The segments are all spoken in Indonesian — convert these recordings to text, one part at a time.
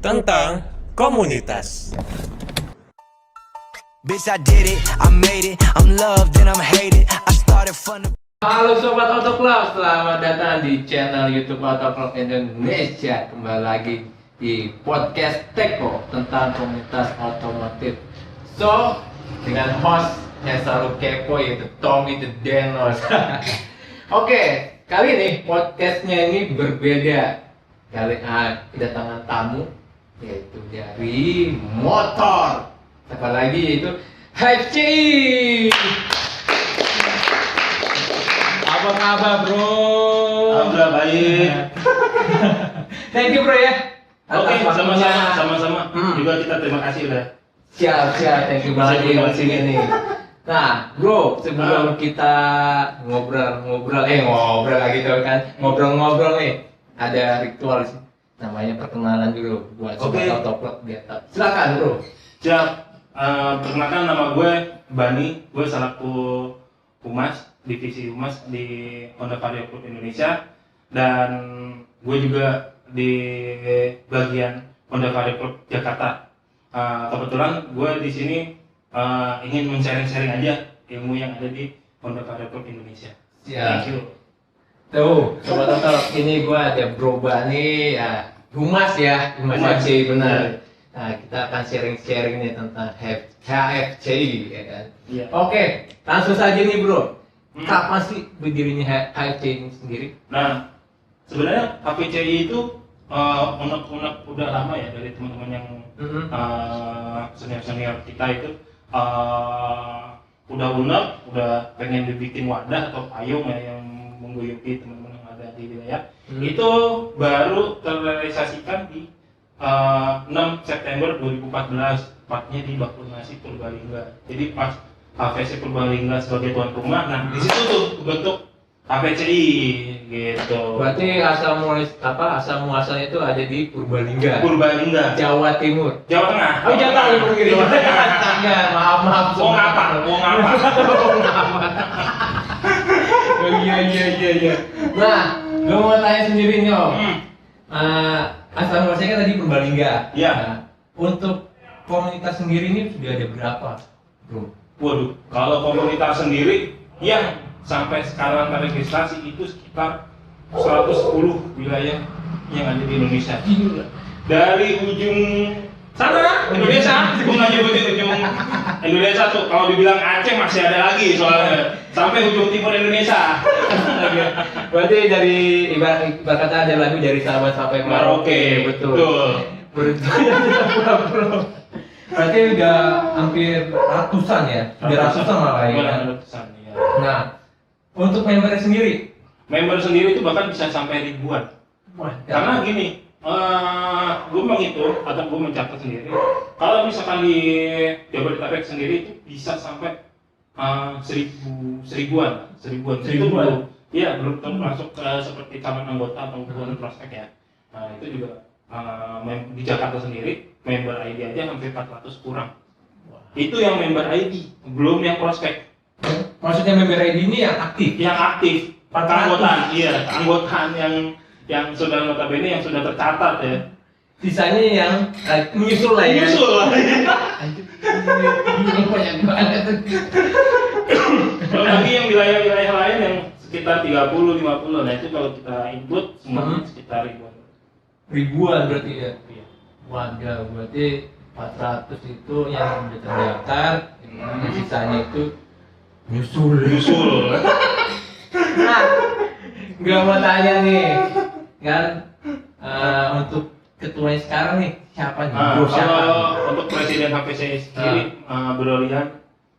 tentang komunitas. Bitch, I did it, I made it, I'm loved and I'm hated. I started from the... Halo Sobat Auto Club, selamat datang di channel YouTube Auto Club Indonesia. Kembali lagi di podcast Teko tentang komunitas otomotif. So, dengan host yang selalu kepo yaitu Tommy the Denos. Oke, kali ini podcastnya ini berbeda. Kali kedatangan tamu yaitu dari motor. Siapa lagi yaitu HFC. Apa kabar bro? Alhamdulillah baik. Thank you bro ya. Oke, Atas waktunya. sama-sama. Juga kita terima kasih udah. Siap, thank you banget nih buat sini nih. Nah, bro, sebelum kita ngobrol lagi tuh kan, ngobrol nih, ada ritual sih. Namanya perkenalan dulu buat Sobat Auto Club biar. Silakan bro. Siap. Perkenalkan nama gue Bani, gue selaku humas, divisi humas di Honda Vario Club Indonesia, dan gue juga di bagian Honda Vario Club Jakarta. Kebetulan gue di sini ingin men-sharing aja ilmu yang ada di Honda Vario Club Indonesia. Siap. Thank you. Tuh, Sobat Auto Club, ini gue ada Bro Bani, ya, humas ya, humas HFC benar. Nah, kita akan sharing nih tentang HFC, ya kan? Iya. Oke, langsung saja nih bro. Kapan sih berdirinya HFC ini sendiri? Nah, sebenarnya HVCI itu unek udah lama ya dari teman-teman yang senior kita itu udah pengen dibikin wadah atau payung ya yang mengguyupi teman-teman yang ada di wilayah. Itu baru terrealisasikan di 6 September 2014, tepatnya di Bakulnasi Purbalingga. Jadi pas HVC Purbalingga sebagai tuan rumah, nah di situ tuh bentuk HVCI gitu. Berarti asal muasalnya itu ada di Purbalingga, Jawa Timur. Jawa Tengah. Oh, Jawa Timur gitu. Jawa Tengah. Astaga, maaf. Wong apa? Oh iya. Nah, gue mau tanya sendiri nih om. Asal muasalnya kan tadi Purbalingga. Iya. Nah, untuk komunitas sendiri ini sudah ada berapa, bro? Waduh, kalau komunitas sendiri yang sampai sekarang terregistrasi itu sekitar 110 wilayah yang ada di Indonesia. Gila. Dari ujung sana Indonesia, gue nggak nyebutin ujung Indonesia tuh. Kalau dibilang Aceh masih ada lagi soalnya. Sampai ujung timur Indonesia. Berarti dari ibarat kata ada lagu dari Sabang sampai Merauke, betul. Bro. Berarti udah hampir ratusan ya, udah ratusan malah ya. Ratusan, ya. Nah, untuk member sendiri itu bahkan bisa sampai ribuan. Karena gini, gue menghitung atau gue mencatat sendiri, kalau misalkan di Jabodetabek sendiri itu bisa sampai seribuan. Itu belum, ya belum termasuk seperti calon anggota atau prospek ya. Nah itu juga di Jakarta sendiri member ID aja hampir 400 kurang. Itu yang member ID, belum yang prospek. Maksudnya member ID ini yang aktif? Yang aktif, keanggotaan, iya, keanggotaan yang sudah notabene yang sudah tercatat ya. Sisanya yang menyusul lah ya. Ini banyak banget. Kalau lagi yang wilayah-wilayah lain yang sekitar 30-50, nah itu kalau kita input semuanya sekitar Ribuan berarti ya? Iya. Wadah, berarti 400 itu yang sudah terdaftar, yang sisanya itu nyusul. Nah, gue mau tanya nih, kan untuk ketuanya sekarang nih, siapa nih? Kalau untuk presiden HVC sendiri, Bro Rian,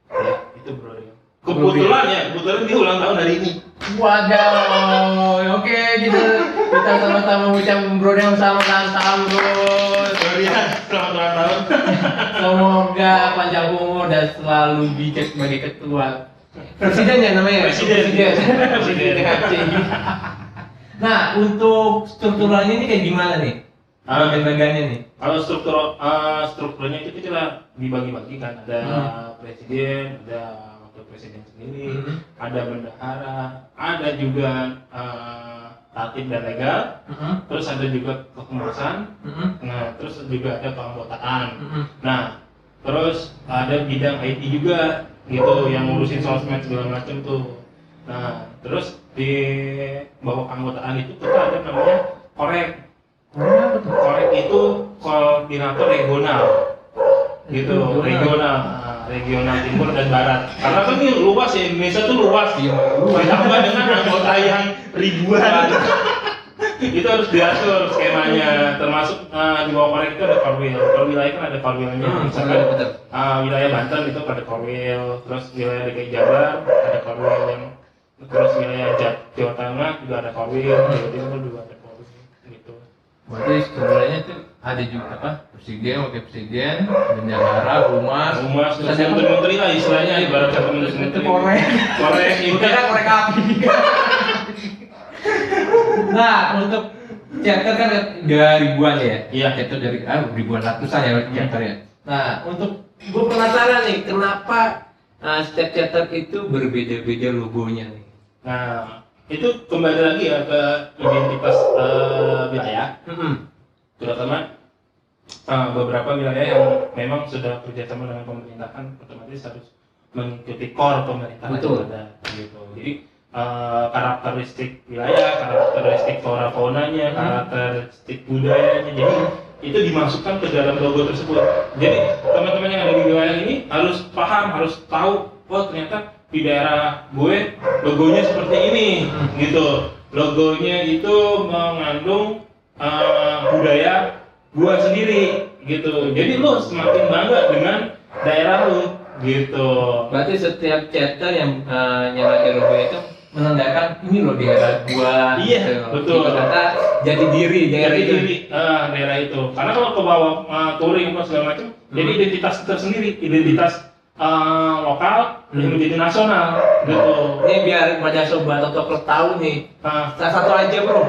ya itu Bro Rian. Kebetulan dia ulang tahun hari ini. Waduh, oke kita sama-sama ucap Bro yang sama ulang tahun bro. Rian, selamat ulang tahun. Semoga panjang umur dan selalu bijak sebagai ketua. Presiden ya namanya? Presiden. Nah, untuk strukturalnya ini kayak gimana nih? Bagian-bagiannya nih? Kalau strukturnya itu kita dibagi-bagi kan. Ada presiden, ada wakil presiden sendiri, ada bendahara, ada juga tatip dan legal, terus ada juga kehumasan, Nah, terus juga ada keanggotaan. Nah, terus ada bidang IT juga gitu yang ngurusin sosmed segala macam tuh. Nah, terus di bawah keanggotaan itu kita ada namanya korek. Korek itu koordinator regional gitu, regional. Regional timur dan barat. Karena kan ini luas ya, Indonesia tuh luas. Ditambah dengan anggota yang ribuan. Itu harus diatur skemanya, termasuk di bawah korek itu ada korwil. Per wilayah kan ada korwilnya. Misalkan wilayah Banten itu ada korwil, terus wilayah DKI Jabar ada korwil yang, terus wilayah Jawa Tengah juga ada korwil, Jawa Timur juga ada korwil gitu. Berarti sebenarnya itu ada juga apa? Presiden, wakil presiden, bendahara, humas, terus menteri lah istilahnya, ibarat kata menteri. Itu korek. Korek itu Bukan korek api. Nah, untuk chapter kan udah ribuan ya? Iya. Chapter dari ribuan ratusan ya chapter ya. Nah, untuk gue penasaran nih, kenapa setiap chapter itu berbeda-beda logonya nih? Nah, itu kembali lagi ya ke identitas wilayah. Terutama beberapa wilayah yang memang sudah kerjasama dengan pemerintahan, otomatis harus mengikuti core pemerintahan. Betul. Gitu. Jadi karakteristik wilayah, karakteristik flora faunanya, karakteristik budayanya, jadi itu dimasukkan ke dalam logo tersebut. Jadi teman-teman yang ada di wilayah ini harus paham, harus tahu, oh ternyata di daerah gue logonya seperti ini, gitu. Logonya itu mengandung budaya gue sendiri, gitu. Jadi lo semakin bangga dengan daerah lo, gitu. Berarti setiap chapter yang nyalain logo itu menandakan ini loh daerah gua. Iya, gitu. betul. Kata jadi diri daerah Jadi itu. diri daerah itu. Karena kalau ke bawah touring atau segala macam, jadi identitas tersendiri, identitas lokal yang menjadi nasional, gitu. Ini biar pada sobat atau klub tahu nih. Salah satu aja bro,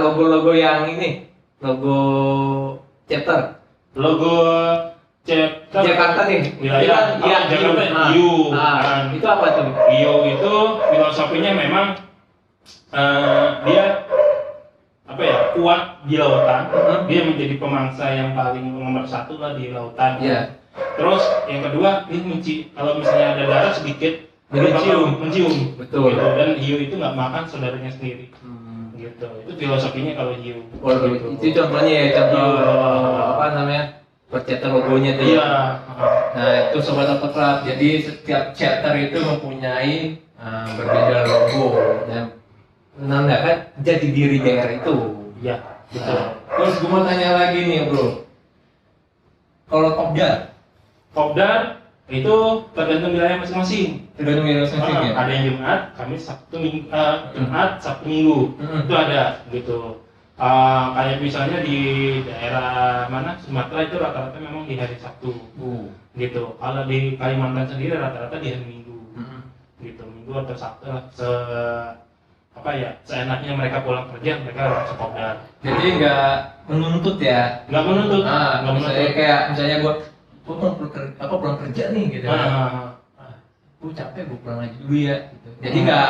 logo-logo yang ini, logo chapter. Logo chapter Jakarta nih. wilayah Jakarta IU. Itu apa tuh? IU itu filosofinya memang dia apa ya, kuat di lautan. Dia menjadi pemangsa yang paling nomor satu lah di lautan. Iya. Terus yang kedua, dia kalau misalnya ada darah sedikit, dia bakal mencium. Betul. Gitu. Dan hiu itu nggak makan saudaranya sendiri. Gitu. Itu filosofinya kalau hiu. Gitu. Itu contohnya ya, contoh apa namanya? Perchapter logonya tuh. Iya. Nah, itu sobat autoclub. Jadi setiap chapter itu mempunyai berbeda logo dan menandakan jati diri daerah itu. Iya, betul. Terus gue mau tanya lagi nih, bro. Kalau kopdar itu tergantung wilayah masing-masing. tergantung wilayah masing-masing ya. Ada yang Jumat, Kamis, Sabtu, Jumat, Sabtu, Minggu. Itu ada gitu. Kayak misalnya di daerah mana Sumatera itu rata-rata memang di hari Sabtu. Gitu. Kalau di Kalimantan sendiri rata-rata di hari Minggu. Gitu, Minggu atau Sabtu lah. Seenaknya mereka pulang kerja, mereka langsung kopdar. Jadi nggak menuntut ya. Nggak menuntut. Misalnya gue pulang kerja nih gitu. Gue capek, gue pulang aja dulu ya. Gitu. Jadi nggak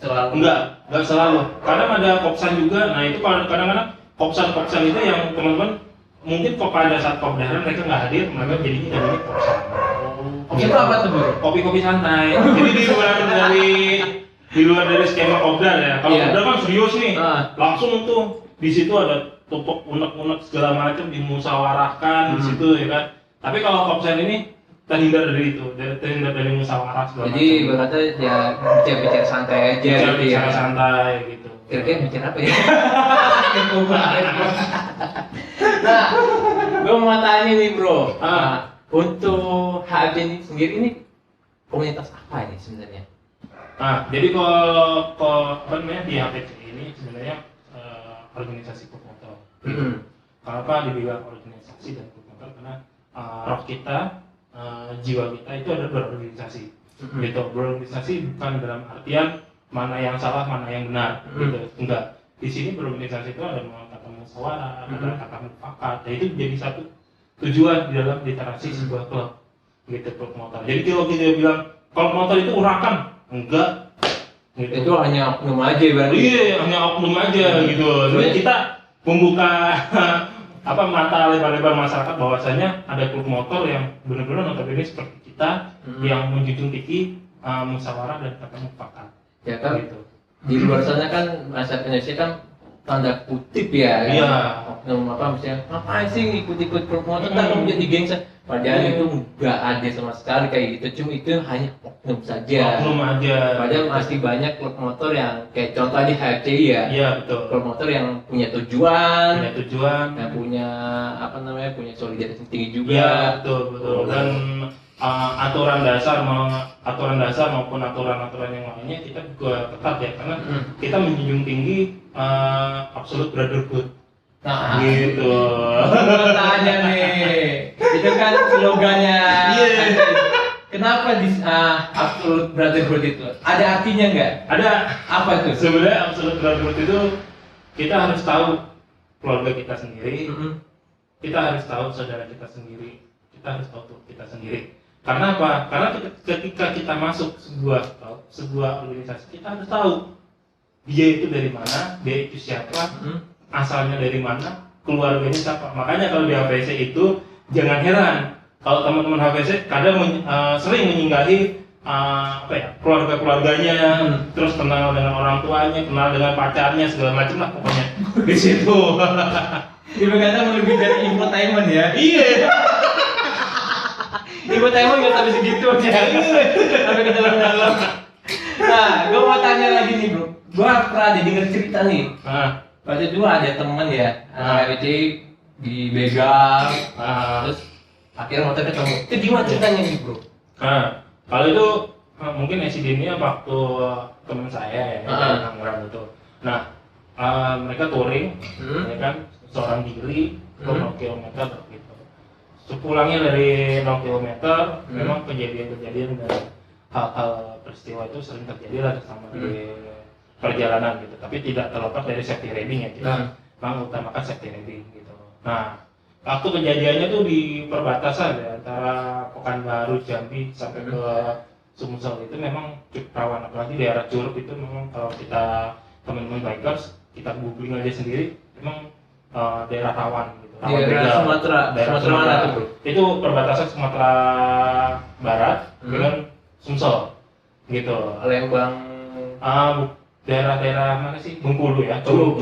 selalu. Nggak selalu. Kadang ada kopsan juga. Nah itu kadang-kadang kopsan itu yang teman-teman mungkin pada saat kopdaran mereka nggak hadir, mereka jadinya namanya kopsan. Kopi itu apa tuh bro? Kopi-kopi santai. Jadi di luar dari skema kopdar ya. Kalau kopdar kan serius nih, langsung tuh di situ ada tupuk unek-unek segala macam dimusyawarahkan di situ ya kan. Tapi kalau kopsan ini terhindar dari itu, terhindar dari musyawarah segala macam. Jadi berkata ya bicara santai aja gitu ya. Bicara santai gitu. Kira-kira bicara apa ya? Nah, gue mau tanya nih bro. Untuk HFJ ini sendiri ini komunitas apa ini sebenarnya? Jadi kalau di HPC ini sebenarnya organisasi klub motor. Kenapa dibilang organisasi dan klub motor? Karena roh kita, jiwa kita itu ada berorganisasi. Gitu. Berorganisasi bukan dalam artian mana yang salah, mana yang benar. Gitu. Enggak. Di sini berorganisasi itu ada kata musyawarah, ada kata mufakat. Dan itu jadi satu tujuan di dalam literasi sebuah klub. Gitu, klub motor. Jadi kalau kita bilang klub motor itu urakan, enggak. Gitu. Itu hanya oknum aja berarti. Iya, hanya oknum aja gitu. Sebenarnya kita membuka mata lebar-lebar masyarakat bahwasanya ada klub motor yang benar-benar notabene seperti kita yang menjunjung tinggi musyawarah dan kata mufakat. Ya kan? Gitu. Di luar sana kan masyarakat Indonesia kan tanda kutip ya. Iya. Oknum apa misalnya ngapain sih ikut-ikut klub motor kan kamu jadi gengsi. Padahal itu nggak ada sama sekali kayak gitu. Cuma itu hanya oknum saja. Oknum aja. Padahal masih banyak klub motor yang kayak contoh aja HFCI ya. Iya betul. Klub motor yang punya tujuan, Punya tujuan. yang punya apa namanya, punya solidaritas yang tinggi juga. Iya betul. Dan aturan dasar maupun aturan-aturan yang lainnya kita juga ketat ya, karena kita menjunjung tinggi absolute brotherhood. Nah, Gitu. tanya nih, itu kan slogannya. Iya. Kenapa di absolute brotherhood itu? Ada artinya nggak? Ada. Apa itu? Sebenarnya absolute brotherhood itu kita harus tahu keluarga kita sendiri, kita harus tahu saudara kita sendiri, kita harus tahu tuh kita sendiri. Karena apa? Karena ketika kita masuk sebuah organisasi, kita harus tahu dia itu dari mana, dia itu siapa, asalnya dari mana, keluarganya siapa. Makanya kalau di HVC itu jangan heran kalau teman-teman HVC kadang sering menyinggahi keluarga-keluarganya, terus kenal dengan orang tuanya, kenal dengan pacarnya, segala macam lah pokoknya di situ. Ibu kata mau lebih dari infotainment ya? Iya. Infotainment nggak sampai segitu ya? Sampai ke dalam-dalam. Nah, gue mau tanya lagi nih bro. Gue pernah denger cerita nih. Waktu itu ada temen ya, anak RC dibegal, terus akhirnya motor ketemu. Itu gimana ceritanya nih bro? Kalau itu mungkin insidennya waktu teman saya ya, yang Tangerang itu. Nah, mereka touring, ya kan, seorang diri, 0 km gitu. Sepulangnya dari 0 km, memang kejadian-kejadian dan hal-hal peristiwa itu sering terjadi lah sama di perjalanan gitu. Tapi tidak terlepas dari safety riding ya, kita mengutamakan safety riding gitu. Nah, waktu kejadiannya tuh di perbatasan ya, antara Pekanbaru, Jambi sampai ke Sumsel itu memang cukup rawan, apalagi daerah Curug itu memang kalau kita teman-teman bikers kita googling aja sendiri, memang daerah rawan gitu. Daerah Sumatera, Sumatera mana tuh bro? Itu perbatasan Sumatera Barat dengan Sumsel gitu. Lembang. Daerah-daerah mana sih? Bengkulu ya, Curug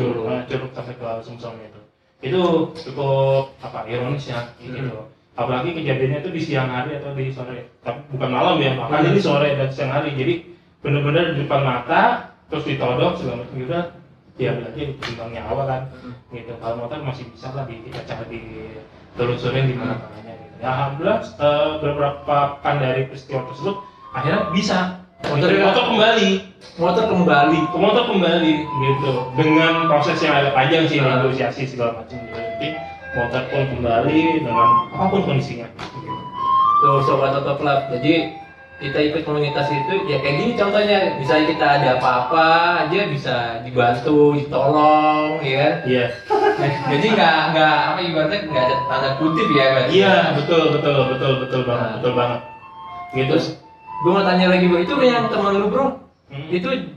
sampai ke Sumsel itu. Itu cukup ironis ya gitu. Apalagi kejadiannya itu di siang hari atau di sore, tapi bukan malam ya, makanya di sore dan siang hari. Jadi benar-benar di depan mata, terus ditodong segala macam gitu. Ya berarti ditimbang nyawa kan, gitu. Kalau motor masih bisa lah kita cari telusurin di mana-mananya gitu. Ya alhamdulillah beberapa pekan dari peristiwa tersebut akhirnya bisa motor kembali gitu, dengan proses yang agak panjang sih, negosiasi segala macam gitu. Jadi motor pun kembali dengan apapun kondisinya gitu. Tuh sobat Auto Club, jadi kita ikut komunitas itu ya kayak gini contohnya, misalnya kita ada apa-apa aja bisa dibantu, ditolong ya. Iya. Jadi nggak apa ibaratnya nggak ada tanda kutip ya berarti. Iya, betul banget. Gitu. Terus gue mau tanya lagi bro, itu yang teman lu bro, itu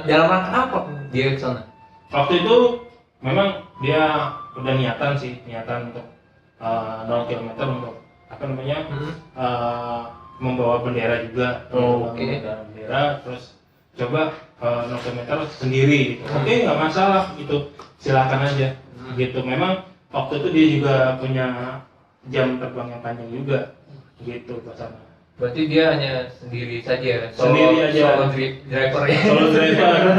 dalam rangka apa dia ke sana? Waktu itu memang dia udah niatan untuk 0 km untuk membawa bendera juga. Bendera, terus coba 0 km sendiri gitu. Oke, nggak masalah gitu, silakan aja gitu. Memang waktu itu dia juga punya jam terbang yang panjang juga gitu ke sana. Berarti dia hanya sendiri saja, solo driver ya. Solo driver.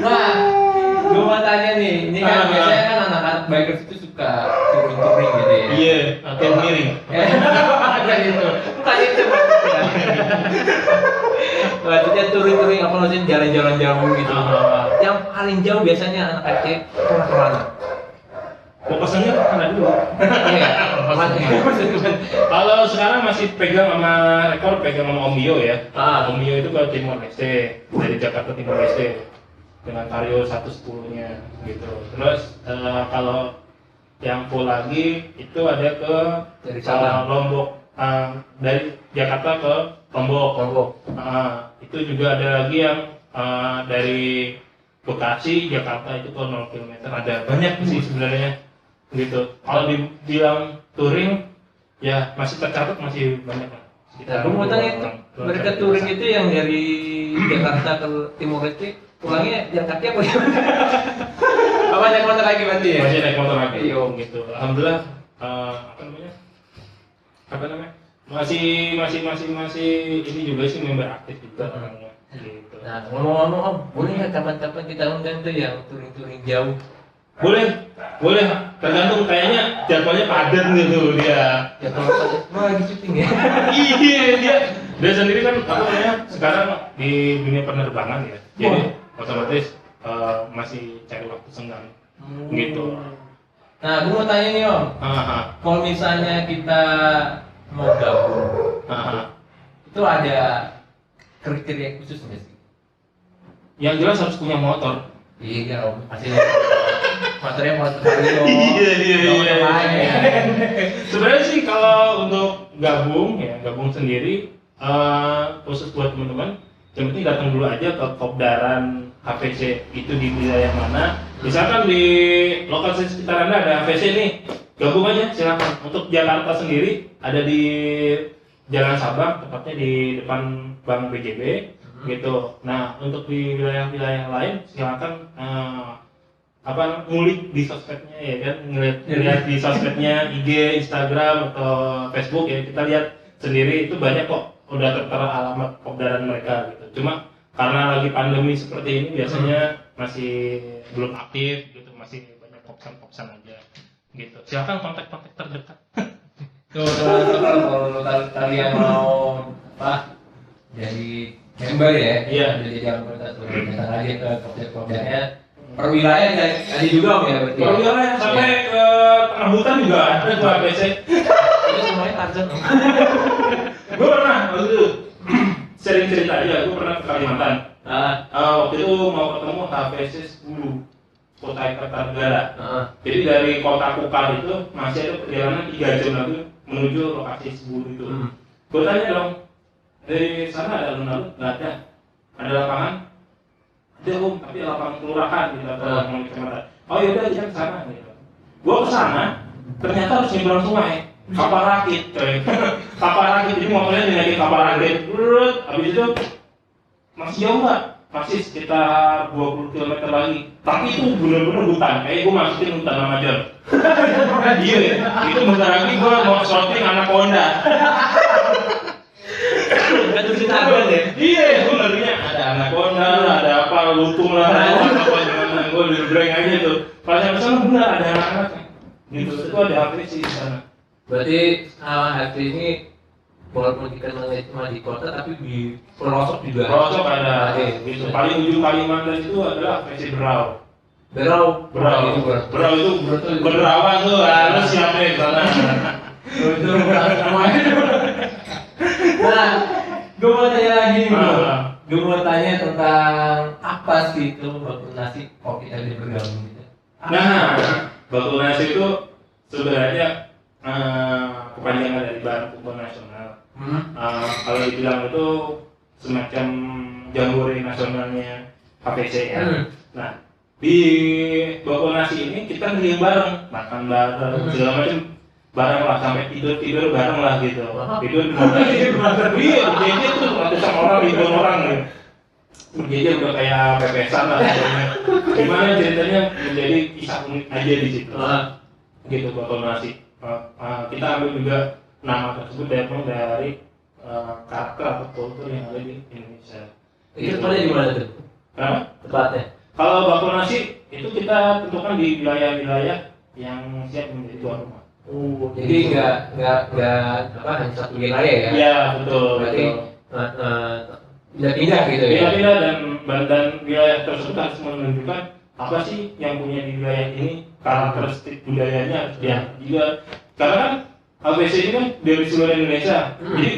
Nah, gue mau tanya nih, ini kan biasanya kan anak-anak bikers itu suka touring gitu ya. Iya, atau miring. Bukan itu. Maksudnya touring apa maksudnya jalan-jalan jauh gitu. Yang paling jauh biasanya anak kecil pernah kemana? Fokusnya mana dulu? Kalau sekarang masih pegang sama Om Bio ya. Om Bio itu ke Timor Leste, dari Jakarta Timor Leste dengan Vario 110-nya gitu. Terus kalau yang full lagi itu ada ke dari Lombok, dari Jakarta ke Lombok. Itu juga ada lagi yang dari Bekasi, Jakarta itu kalau 0 km ada banyak sih sebenarnya gitu. Kalau dibilang touring ya masih tercatat masih banyak lah. Sekitar Pemungutan itu 20 orang. mereka touring itu yang dari Jakarta ke Timur Leste pulangnya jalan kaki apa gimana? Apa naik motor lagi berarti ya? Masih naik motor lagi. Iya. Gitu. Alhamdulillah apa namanya? Masih ini juga sih member aktif juga orangnya. Gitu. Nah, ngomong-ngomong Om, boleh nggak kapan-kapan kita undang tuh yang touring-touring jauh? Boleh. Tergantung kayaknya jadwalnya padat gitu dia. Ya kalau lagi syuting ya. Iya dia sendiri kan apa namanya sekarang di dunia penerbangan ya. Jadi otomatis masih cari waktu senggang gitu. Nah, gue mau tanya nih Om, kalau misalnya kita mau gabung, itu ada kriteria khusus nggak sih? Yang jelas harus punya motor. Iya Om, pasti motornya motor Vario. Iya. Sebenarnya sih kalau untuk gabung sendiri khusus buat teman-teman, yang penting datang dulu aja ke Kopdaran HVC itu di wilayah mana. Misalkan di lokasi sekitar Anda ada HVC nih, gabung aja silakan. Untuk Jakarta sendiri ada di Jalan Sabang, tepatnya di depan Bank BJB gitu. Nah, untuk di wilayah-wilayah lain silakan ngulik di sosmednya ya kan, ngeliat di sosmednya IG, Instagram atau Facebook ya, kita lihat sendiri itu banyak kok udah tertera alamat Kopdaran mereka gitu. Cuma karena lagi pandemi seperti ini biasanya masih belum aktif gitu, masih banyak popsan aja gitu. Silakan kontak terdekat. Tuh, kalau kalian mau apa? Jadi member ya? Iya. Jadi anggota tuh, datang aja ke Kopdarnya. Per wilayah ada juga Om ya berarti. Per wilayah sampai ke tengah hutan juga ada tuh HVC. Itu semuanya Tarzan Om. Gue pernah waktu itu sering cerita aja, gue pernah ke Kalimantan. Waktu itu mau ketemu HVC 10 Kota Kartanegara. Jadi dari kota Kukar itu masih ada perjalanan 3 jam lagi menuju lokasi 10 itu. Gue tanya dong, dari sana ada alun-alun? Nggak ada. Ada lapangan? Ada Om, tapi lapangan kelurahan gitu atau lapangan kecamatan. Oh yaudah aja ke sana gitu. Gue ke sana, ternyata harus nyebrang sungai. Kapal rakit, coy. Kapal rakit, jadi motornya dinaikin kapal rakit. Habis itu masih jauh nggak? Masih sekitar 20 km lagi. Tapi itu bener-bener hutan. Kayak gue masukin hutan Ramadan. Iya, itu bentar lagi gue mau shooting Anaconda. Kan tuh cerita Tarzan ya? Iya, gue ngerinya ada Anaconda, ada apa lutung lah, apa gimana. Gue dibreng aja tuh. Pas yang kesana bener ada anak-anak. Gitu, itu ada HVC di sana. Berarti HVC ini walaupun kita cuma di kota tapi di pelosok juga. Pelosok ada, gitu. Paling ujung Kalimantan itu adalah HVC Berau. Berau itu berderawan tuh, harus siap deh sana. Itu semuanya. Nah, gue mau tanya lagi nih bro. Gue mau tanya tentang apa sih itu bakul nasi kok kita jadi bergabung gitu. Nah, bakul nasi itu sebenarnya kepanjangan dari Badan Kumpul Nasional. Kalau dibilang itu semacam jambore nasionalnya HVC ya. Nah, di bakul nasi ini kita ngeliling bareng, makan bareng, segala macam bareng lah, sampai tidur bareng lah gitu. Tidur iya, berjejer tuh ratusan orang, ribuan orang gitu. Berjejer udah kayak pepesan lah. Gimana ceritanya menjadi kisah unik aja di situ. Gitu bakul nasi. Kita ambil juga nama tersebut dari karakter atau kultur yang ada di Indonesia. Itu tempatnya di mana tuh? Kenapa? Tempatnya? Kalau bakul nasi itu kita tentukan di wilayah-wilayah yang siap menjadi tuan rumah. Jadi nggak apa hanya satu wilayah ya? Iya betul. Berarti pindah-pindah gitu ya? Pindah-pindah dan wilayah tersebut harus menunjukkan apa sih yang punya di wilayah ini, karakteristik budayanya harus diangkat juga. Karena kan HVC ini kan dari seluruh Indonesia. Jadi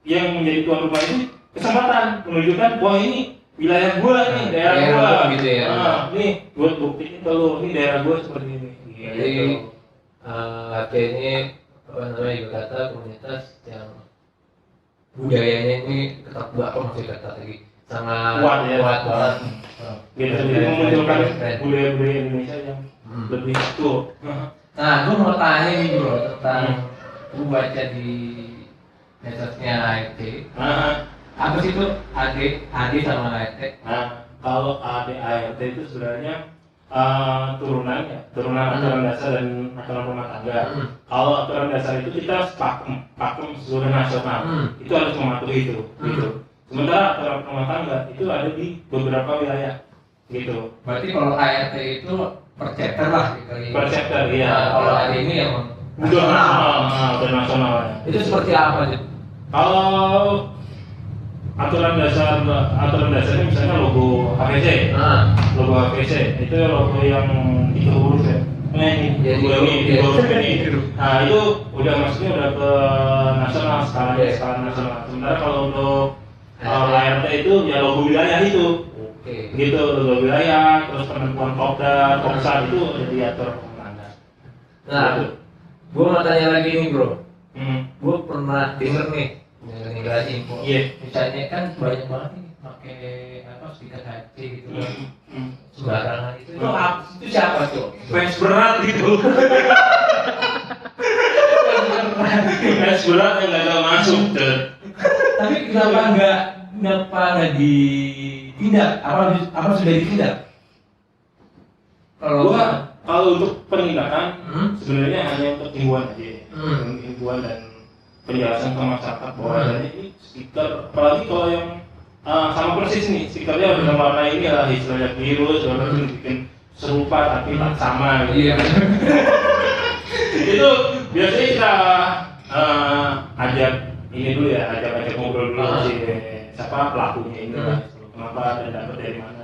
yang menjadi tuan rumah ini kesempatan menunjukkan wah ini wilayah gua nih, daerah gua gitu ya. Nih gua buktiin ke lu, ini daerah gua seperti ini. Jadi HVC ini apa namanya juga kata komunitas yang budayanya ini ketat banget, maksudnya ketat lagi sangat Kuat ya. kuat banget. Gitu, jadi memunculkan budaya-budaya Indonesia yang lebih cool. Nah, gue mau tanya nih bro tentang gue baca di medsosnya AFT. Apa sih itu AD sama AFT? Nah, kalau ADART itu sebenarnya turunan aturan dasar dan aturan rumah tangga. Kalau aturan dasar itu kita pakem seluruh nasional, itu harus mematuhi itu. Gitu. Sementara aturan rumah tangga itu ada di beberapa wilayah, gitu. Berarti kalau ART itu per chapter lah gitu. Per chapter, iya. Nah, kalau AD ini emang Udah nasional. itu seperti apa sih? Kalau aturan dasarnya misalnya logo HPC, logo HPC itu logo yang 3 huruf ya. Nah ini, Ya, ini. Nah itu udah maksudnya udah ke nasional skala nasional. Sementara kalau untuk ART itu ya logo wilayah itu, gitu logo wilayah, terus penentuan kopdar, kopsar itu udah diatur pemerintah. Nah, gue mau tanya lagi nih bro. Hmm. Gue pernah denger nih dari info. Iya. Misalnya kan banyak banget nih pakai apa speaker HC gitu kan. Sembarangan itu. Itu siapa tuh? Fans berat gitu. Fans berat yang nggak ada masuk tuh. Tapi kenapa nggak ditindak? Apa sudah ditindak? Kalau untuk penindakan sebenarnya hanya untuk himbauan aja, himbauan dan penjelasan ke masyarakat bahwa ini stiker, apalagi kalau yang sama persis nih stikernya dengan warna ini lah istilahnya biru, warna itu bikin serupa tapi tak sama gitu. Iya. Itu biasanya kita ajak ini dulu ya, ajak ngobrol dulu si siapa pelakunya ini lah, kenapa dan dapat dari mana.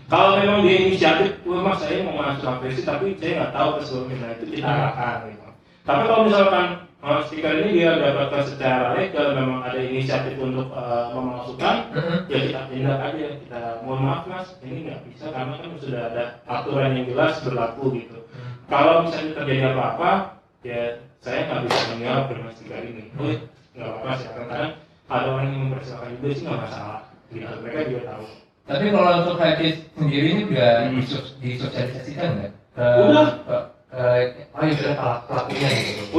Kalau memang dia inisiatif, mas saya mau masuk apresi tapi saya nggak tahu keseluruhannya, itu kita arahkan. Gitu. Tapi kalau misalkan stiker ini dia dapatkan secara legal, memang ada inisiatif untuk memasukkan, ya kita tindak aja, kita mohon maaf mas, ini nggak bisa karena kan sudah ada aturan yang jelas berlaku gitu. Kalau misalnya terjadi apa-apa, ya saya nggak bisa menjawab dengan stiker ini. Nggak apa-apa sih, karena ada orang yang mempersilakan juga sih nggak masalah. Gitu. Mereka juga tahu. Tapi kalau untuk HC sendiri ini juga disosialisasikan nggak? Udah. Sudah pelakunya gitu.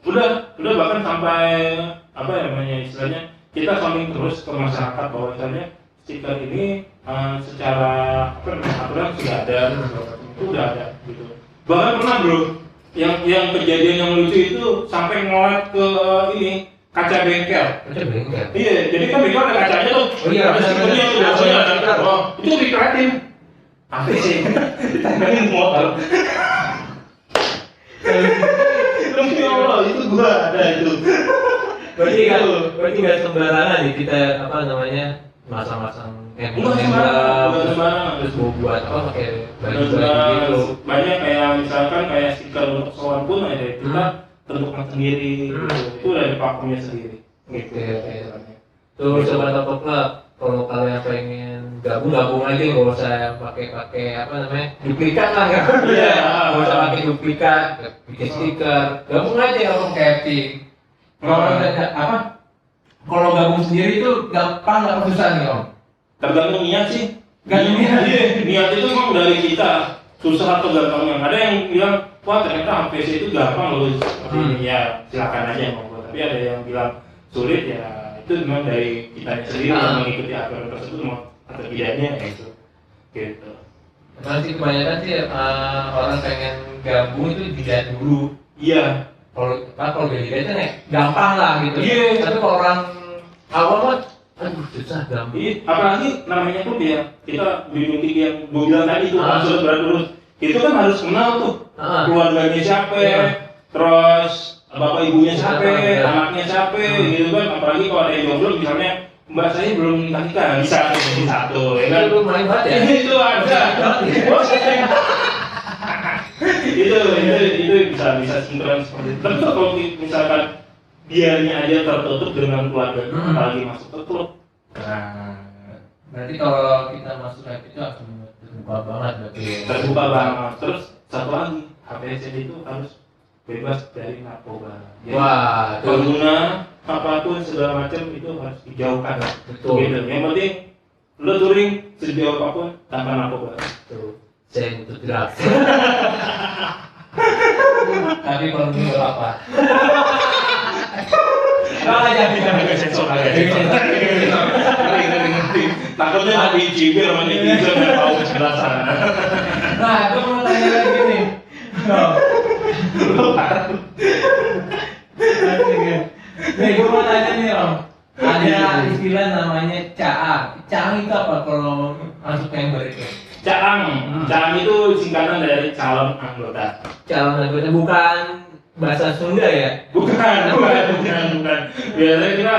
Udah bahkan sampai apa ya namanya istilahnya kita sounding terus ke masyarakat bahwa misalnya stiker ini secara aturan sudah ada, itu udah ada gitu. Bahkan pernah bro, yang kejadian yang lucu itu sampai ngeliat ke ini kaca bengkel. Iya, jadi kan bengkel ada kacanya tuh. Oh iya, ada stikernya tuh biasanya ada. Oh, itu dikeratin. Apa sih? Ditempelin motor. Demi Allah, itu gua ada itu. Berarti nggak sembarangan nih kita apa namanya masang-masang sembarangan. terus mau buat apa pakai baju gitu. Banyak kayak misalkan kayak stiker untuk soal pun ada kita tentukan sendiri, itu udah ada pakemnya sendiri. Gitu. Tuh sobat Top Club, kalau kalian pengen gabung aja, nggak usah pakai apa namanya duplikat lah ya. Iya. Nggak usah pakai duplikat, bikin stiker, gabung aja kalau KFC. Kalau gabung sendiri itu gampang nggak susah nih om? Tergantung niat sih. Niat itu memang dari kita susah atau gampangnya. Ada yang bilang wah ternyata HPC itu gampang loh. Ya silakan aja monggo. Tapi ada yang bilang sulit ya itu memang dari kita sendiri yang mengikuti aturan tersebut mau atau tidaknya itu. Gitu. Nanti kebanyakan sih orang pengen gabung itu dilihat dulu. Iya. Kalau dilihat kan gampang lah gitu. Iya. Tapi kalau orang awam kan aduh susah gampang. Iya, apalagi namanya klub ya. Kita bimbing yang gue bilang tadi itu maksud berat itu kan harus kenal tuh keluarganya siapa, terus bapak ibunya siapa, anaknya siapa, gitu kan. Apalagi kalau ada yang jomblo misalnya mbak saya belum nikah bisa jadi satu, ya kan? Itu main banget ya. Itu ada. itu bisa sinkron seperti itu. Tapi kalau misalkan dianya aja tertutup dengan keluarga, apalagi masuk ke klub. Nah, berarti kalau kita masuk live itu harus terbuka banget berarti. Terbuka banget. Terus satu lagi, HPC itu harus bebas dari narkoba. Jadi, wah, pengguna apapun segala macam itu harus dijauhkan. Betul. Gitu. Yang penting Lu touring sejauh apapun tanpa narkoba. Tuh, saya butuh drugs. Tapi kalau minum apa? Agak sensor agak sensor. Ngerti. Takutnya nanti cibir sama netizen nggak tahu kejelasan. Nah, gue mau tanya lagi nih. Nih, gue mau tanya nih Om. Ada istilah namanya caang. Caang itu apa kalau masuk member itu? Caang itu singkatan dari calon anggota. Calon anggota bukan bahasa Sunda ya? Bukan. Biasanya kita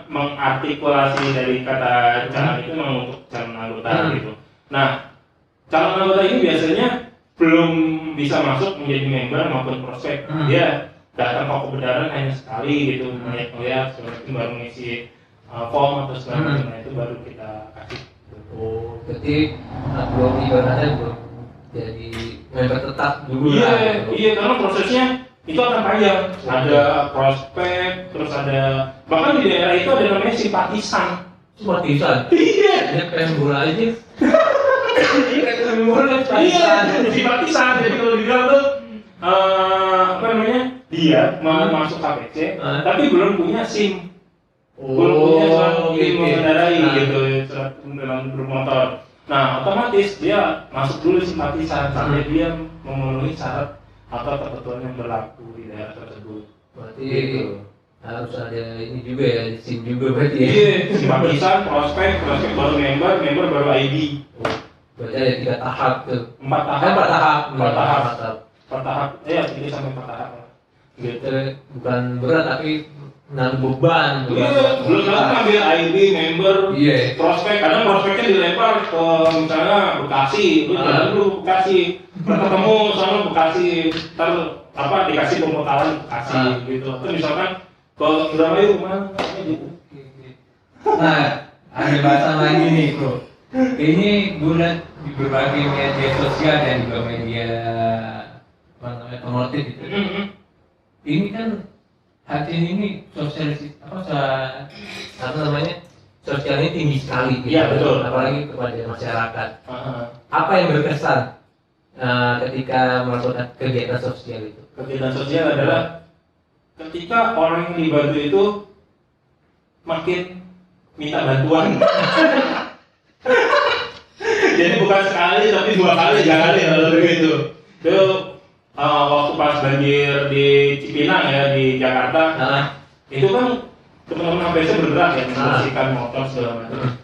mengartikulasi dari kata calon itu memang untuk calon anggota gitu. Nah, calon anggota ini biasanya belum bisa masuk menjadi member maupun prospek. Dia datang ke kebenaran hanya sekali gitu, melihat setelah itu baru mengisi form atau segala macam. Nah, itu baru kita kasih. Oh, berarti belum ibaratnya belum jadi member tetap dulu lah. Iya, karena prosesnya itu akan panjang. Ada prospek, terus ada bahkan di daerah itu ada namanya simpatisan. Simpatisan. Iya. Dia pengen bola aja. Iya, pengen bola simpatisan. Simpatisan. Jadi kalau dibilang tuh dia mau masuk KPC, tapi belum punya SIM. Belum punya surat izin mengendarai gitu, surat kendaraan bermotor. Nah, otomatis dia masuk dulu simpatisan sampai dia memenuhi syarat atau ketentuan yang berlaku di daerah tersebut. Berarti Gitu. harus ada ini juga ya, SIM juga berarti ya. Iya, simpatisan, prospek baru member baru ID. Oh, berarti ada 3 tahap tuh. 4 tahap. 4 tahap. 4 tahap. 4 tahap. 4 tahap. Iya, 3 sampai 4 tahap. Gitu. Itu bukan berat tapi nanggung beban. Iya, belum lagi ambil ID, member, Iya. prospek. Kadang prospeknya dilempar ke misalnya Bekasi, lu jalan dulu Bekasi, ketemu sama Bekasi, ntar dikasih pembekalan Bekasi gitu. Terus misalkan ke Indramayu mana gitu. Nah, ada bahasan lagi nih bro. Ini gue lihat di berbagai media sosial dan juga media otomotif gitu. Ini kan hati ini sosialisasi sosialnya tinggi sekali gitu. Iya, betul. Apalagi kepada masyarakat. Apa yang berkesan ketika melakukan kegiatan sosial itu? Kegiatan sosial adalah ketika orang yang dibantu itu makin minta bantuan. Jadi bukan sekali tapi 2 kali, 3 kali kalau begitu. Itu waktu pas banjir di Cipinang ya di Jakarta, itu kan teman-teman APC bergerak ya membersihkan motor segala macam.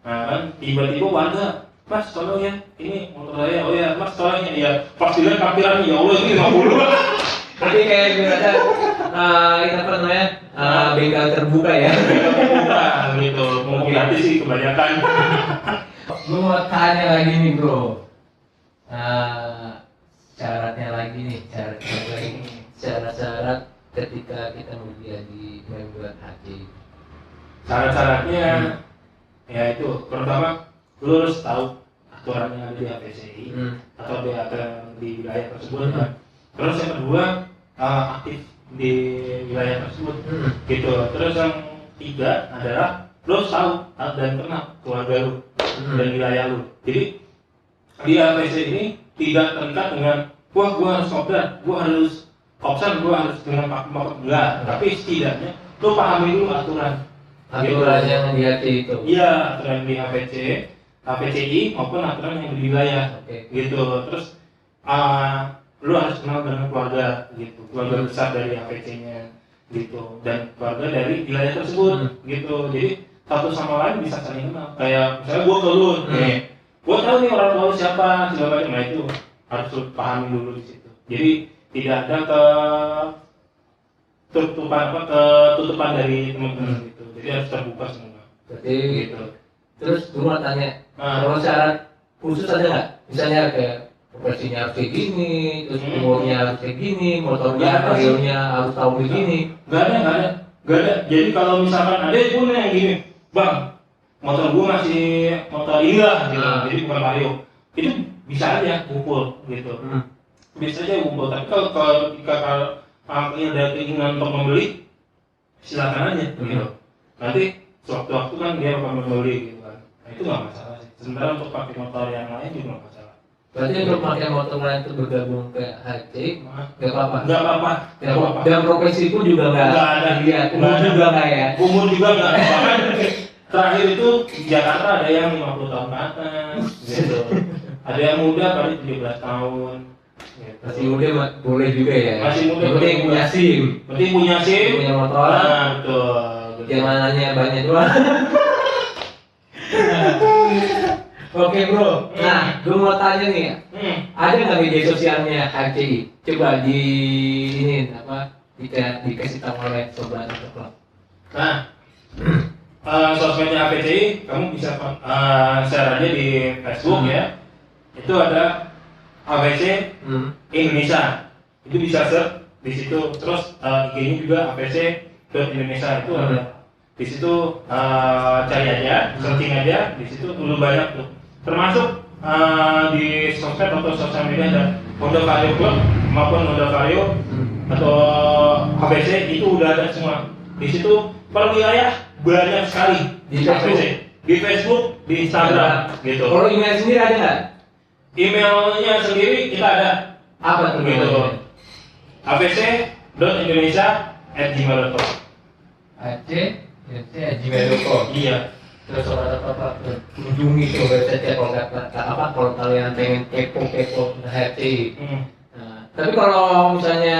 Nah kan tiba-tiba warga, Mas tolong ya, ini motor saya, oh ya Mas tolong ya, pas dilihat parkiran ya Allah ini 50. Berarti kayak gimana? Ini apa namanya? Bengkel terbuka ya? Bengkel terbuka gitu, mau gratis sih kebanyakan. Gue mau tanya lagi nih bro. Syaratnya lagi nih, syarat-syarat ketika kita menjadi member HC. Syarat-syaratnya ya itu pertama lu harus tahu aturan yang ada di APCI atau di wilayah tersebut kan. Terus yang kedua aktif di wilayah tersebut gitu. Terus yang tiga adalah lu harus tahu dan kenal keluarga lu dan wilayah lu. Jadi di APC ini tidak terikat dengan wah gua harus kopdar, gua harus kopsan, gua harus dengan pakai enggak, tapi setidaknya lu pahami dulu aturan Yang di HC itu. Iya, aturan di APCI maupun aturan yang di wilayah gitu. Terus lu harus kenal dengan keluarga gitu, keluarga besar dari APC-nya gitu, dan keluarga dari wilayah tersebut gitu. Jadi satu sama lain bisa saling kenal. Kayak misalnya gua ke lu nih, gua tahu nih orang tua lu siapa, segala macam. Nah itu harus lu pahami dulu di situ. Jadi tidak ada ketutupan dari teman-teman gitu. Jadi harus terbuka semua. Berarti Gitu. terus gue mau tanya, kalau syarat khusus ada nggak? Misalnya kayak operasinya harus kayak gini, terus umurnya harus kayak gini, motornya, varionya harus tahu begini. Gak ada. Jadi kalau misalkan ada pun yang gini, bang, motor gua masih motor ini lah, gitu. Jadi bukan vario. Itu bisa aja kumpul gitu. Bisa aja kumpul. Tapi kalau ada keinginan untuk membeli, silakan aja gitu. Nanti sewaktu-waktu kan dia akan membeli gitu kan. Nah itu nggak masalah sih. Sementara untuk pakai motor yang lain juga nggak masalah. Berarti untuk pakai motor lain itu bergabung ke HC, nggak apa-apa. Nggak apa-apa. Nggak apa-apa. Dan profesi pun juga nggak ada. Lihat, umur juga nggak ya. Umur juga nggak. Bahkan terakhir itu di Jakarta ada yang 50 tahun ke atas, gitu. Ada yang muda paling 17 tahun. Gitu. Masih muda boleh juga ya. Masih muda. Yang penting punya SIM. Penting punya SIM. Punya motor. Nah, betul. Jangan nanya banyak doang. Oke bro. Nah, gue mau tanya nih ya. Ada nggak media sosialnya HCI? Coba di ini apa? Dikasih tahu oleh sobat atau Nah, sosmednya APCI kamu bisa share aja di Facebook ya. Itu ada APC Indonesia. Itu bisa search di situ. Terus IG-nya juga APC.Indonesia itu ada. Di situ cari aja, searching aja. Di situ dulu banyak tuh. Termasuk di sosmed atau sosial media ada Honda Vario Club maupun Honda Vario atau APC itu udah ada semua. Di situ per wilayah banyak sekali di Facebook, di Facebook, di Instagram, gitu. Kalau email sendiri ada nggak? Emailnya sendiri kita ada. Apa tuh? Gitu. apc.indonesia@gmail.com. ac@gmail.com. Iya. Terus sobat apa? Kunjungi tuh website kalau kalian pengen kepo HCI. Nah, tapi kalau misalnya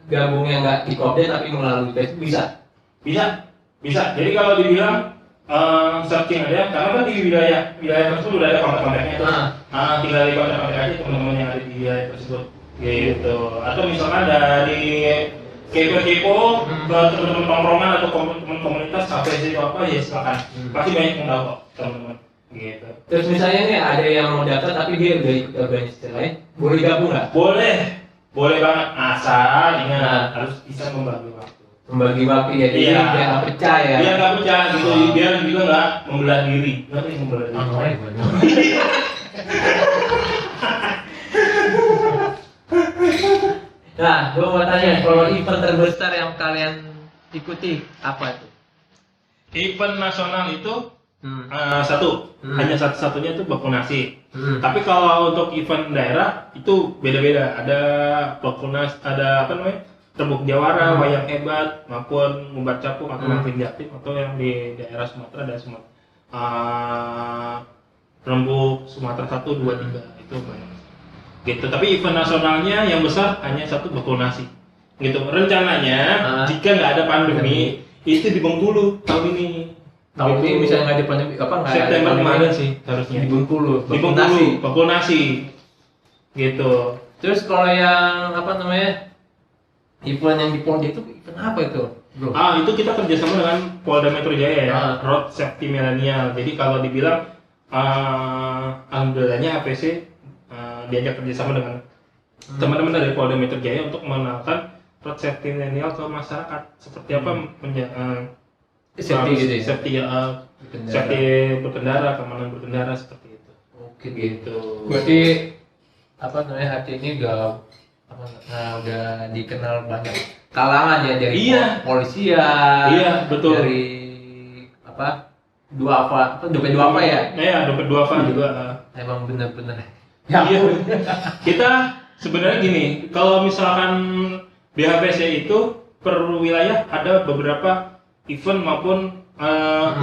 gabungnya nggak di Kopdar tapi melalui Facebook bisa? Bisa. Jadi kalau dibilang searching aja, karena kan di wilayah tersebut udah ada kontak-kontaknya tuh. Tinggal di kontak-kontak aja teman-teman yang ada di wilayah tersebut, gitu. Atau misalkan dari kepo-kepo ke teman-teman tongkrongan atau teman komunitas APC atau apa ya silakan. Pasti banyak yang tahu kok teman-teman, gitu. Terus misalnya nih ada yang mau daftar tapi dia udah ikut organisasi lain, boleh gabung nggak? Boleh banget, asal ingat harus bisa membagi waktu. Membagi waktu ya, jadi biar nggak pecah ya. Biar nggak pecah gitu, biar juga nggak membelah diri. Ngerti membelah diri? Nah, gue mau tanya, kalau event terbesar yang kalian ikuti apa tuh? Event nasional itu Satu. hanya satu-satunya itu Bakunasi. Tapi kalau untuk event daerah itu beda-beda. Ada Bakunas, ada apa namanya? Terbuk Jawara, Wayang Hebat, maupun Ngumbar Capung atau Makin Jatim, atau yang di daerah Sumatera ada Rembuk Sumatera 1, 2, 3 itu banyak. Gitu. Tapi event nasionalnya yang besar hanya satu Bakunasi. Gitu. Rencananya jika nggak ada pandemi itu di Bengkulu tahun ini. Tahun ini misalnya nggak ada pandemi apa nggak September ada kemarin sih harusnya. di Bengkulu. Di Bengkulu, Bakunasi. Gitu. Terus kalau yang apa namanya? Event yang di Polda itu event apa itu, bro? Itu kita kerjasama dengan Polda Metro Jaya ya, Road Safety Millennial. Jadi kalau dibilang alhamdulillahnya APC diajak kerjasama dengan teman-teman dari Polda Metro Jaya untuk mengenalkan Road Safety Millennial ke masyarakat. Seperti apa Safety gitu ya? Safety berkendara, keamanan berkendara seperti itu. Oke gitu. Gitu. Berarti apa namanya HT ini udah dikenal banyak kalangan ya, dari polisian. Iya, betul. Dari apa? Dompet Duafa ya? Iya, Dompet Duafa juga. Emang bener-bener. Iya. Kita sebenarnya gini, kalau misalkan di HPC itu per wilayah ada beberapa event maupun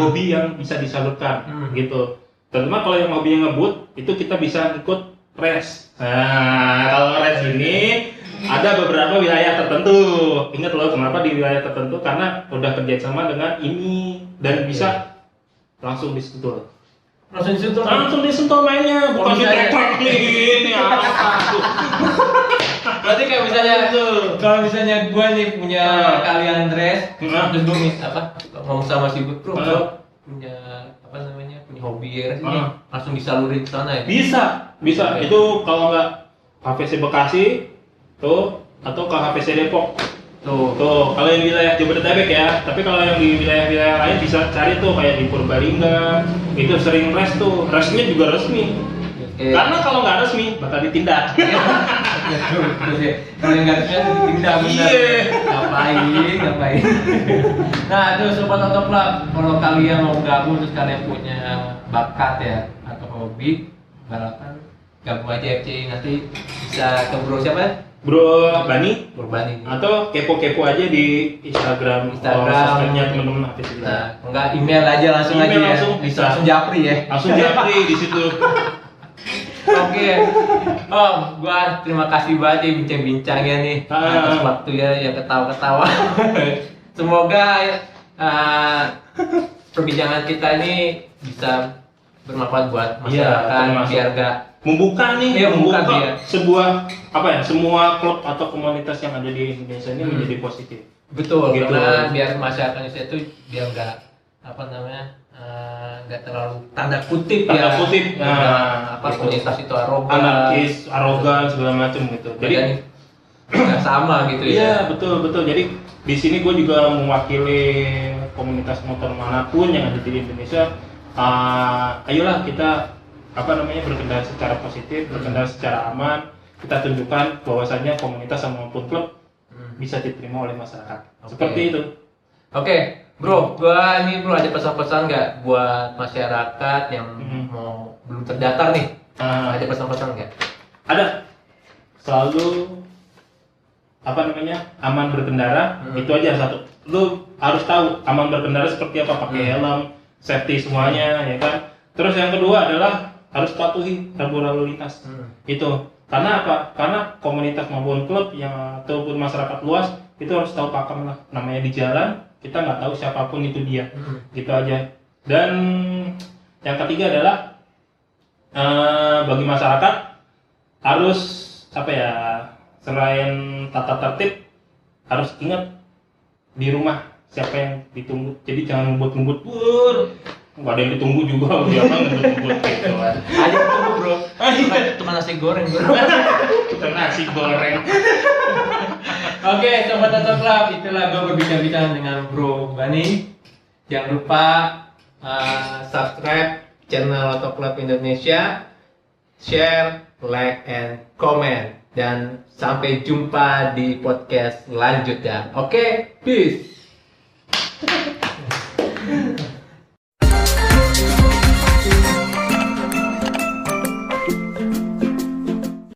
hobi yang bisa disalurkan gitu. Terutama kalau yang hobinya ngebut itu kita bisa ikut race. Nah, kalau race ini ada beberapa wilayah tertentu. Ingat loh kenapa di wilayah tertentu, karena udah kerjasama dengan ini dan bisa langsung disentuh. Langsung disentuh mainnya, bukan ditrek ini. Berarti kayak misalnya kalau misalnya gue nih punya kalian dress, terus gue ngomong sama si bro punya apa namanya, punya hobi ya ini langsung disalurin ke sana ya? Bisa. Itu kalau nggak HPC Bekasi tuh atau ke HPC Depok tuh kalau yang wilayah Jabodetabek ya. Tapi kalau yang di wilayah-wilayah lain bisa cari tuh kayak di Purbalingga itu sering race tuh, race-nya juga resmi. Karena kalau nggak resmi bakal ditindak. Kalau yang nggak punya tidak benar. Ngapain? Nah, itu sobat Autoclub, kalau kalian mau gabung terus kalian punya bakat ya atau hobi, balapan, gabung aja FCI nanti bisa ke bro siapa? Bro Bani Bro Bani. atau kepo-kepo aja di Instagram sosmednya teman-teman Hafiz juga. Nah, enggak email aja langsung Email aja langsung ya. bisa. Langsung japri ya. Langsung japri di situ. Oke, Om, gua terima kasih banget ya bincang-bincangnya nih atas waktunya ya ketawa-ketawa. Semoga perbincangan kita ini bisa bermanfaat buat masyarakat biar gak membuka nih, Iya, membuka dia. sebuah semua klub atau komunitas yang ada di Indonesia ini menjadi positif. betul Gitu. karena biar masyarakat Indonesia itu biar gak nggak terlalu tanda kutip Tanda kutip, nah, gitu. komunitas itu arogan, Anarkis, arogan segala macam gitu. Jadi nggak sama gitu ya. iya betul. Jadi di sini gue juga mewakili komunitas motor manapun yang ada di Indonesia. Ayolah kita berkendara secara positif, berkendara secara aman. Kita tunjukkan bahwasanya komunitas maupun klub bisa diterima oleh masyarakat. Oke. Seperti itu. Oke, bro, gua ada pesan-pesan nggak buat masyarakat yang mau belum terdaftar nih? Ada pesan-pesan nggak? Ada. Selalu aman berkendara. Itu aja satu. Lu harus tahu aman berkendara seperti apa, pakai helm, safety semuanya, ya kan. Terus yang kedua adalah harus patuhi rambu lalu lintas. Itu. Karena apa? Karena komunitas maupun klub yang ataupun masyarakat luas itu harus tahu pakem lah. Namanya di jalan, kita nggak tahu siapapun itu dia. Gitu aja. Dan yang ketiga adalah bagi masyarakat harus selain tata tertib harus ingat di rumah siapa yang ditunggu. Jadi jangan ngebut-ngebut nggak ada yang ditunggu juga, siapa ngebut-ngebut gitu kan. Ayo tunggu bro, cuma nasi goreng bro. Kita nasi goreng. Oke, sobat Autoclub, itulah gue berbincang-bincang dengan Bro Bani. Jangan lupa subscribe channel Autoclub Indonesia, share, like, and comment. Dan sampai jumpa di podcast selanjutnya. Oke, peace.